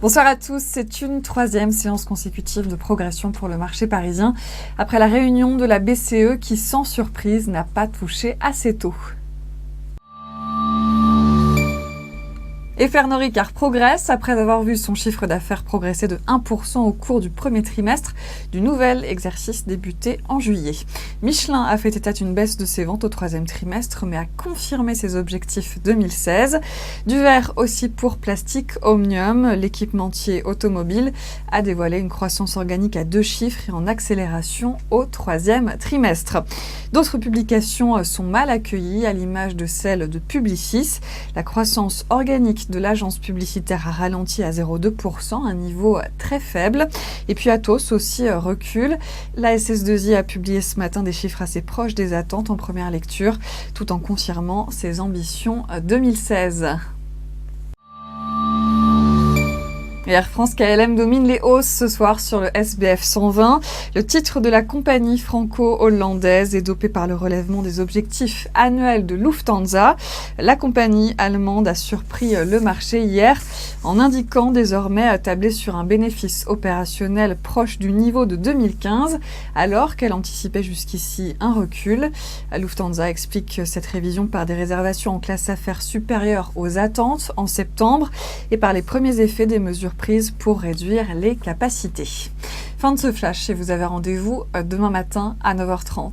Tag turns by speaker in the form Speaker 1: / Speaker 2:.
Speaker 1: Bonsoir à tous, c'est une troisième séance consécutive de progression pour le marché parisien après la réunion de la BCE qui, sans surprise, n'a pas touché assez tôt. Et Pernod Ricard progresse après avoir vu son chiffre d'affaires progresser de 1% au cours du premier trimestre du nouvel exercice débuté en juillet. Michelin a fait état d'une baisse de ses ventes au troisième trimestre, mais a confirmé ses objectifs 2016. Du vert aussi pour Plastic Omnium, l'équipementier automobile a dévoilé une croissance organique à 2 chiffres et en accélération au troisième trimestre. D'autres publications sont mal accueillies, à l'image de celle de Publicis. La croissance organique de l'agence publicitaire a ralenti à 0,2%, un niveau très faible. Et puis Atos aussi recule. La SS2I a publié ce matin des chiffres assez proches des attentes en première lecture, tout en confirmant ses ambitions 2016. Air France-KLM domine les hausses ce soir sur le SBF 120. Le titre de la compagnie franco-hollandaise est dopé par le relèvement des objectifs annuels de Lufthansa. La compagnie allemande a surpris le marché hier en indiquant désormais tabler sur un bénéfice opérationnel proche du niveau de 2015, alors qu'elle anticipait jusqu'ici un recul. Lufthansa explique cette révision par des réservations en classe affaires supérieures aux attentes en septembre et par les premiers effets des mesures prises pour réduire les capacités. Fin de ce flash et vous avez rendez-vous demain matin à 9h30.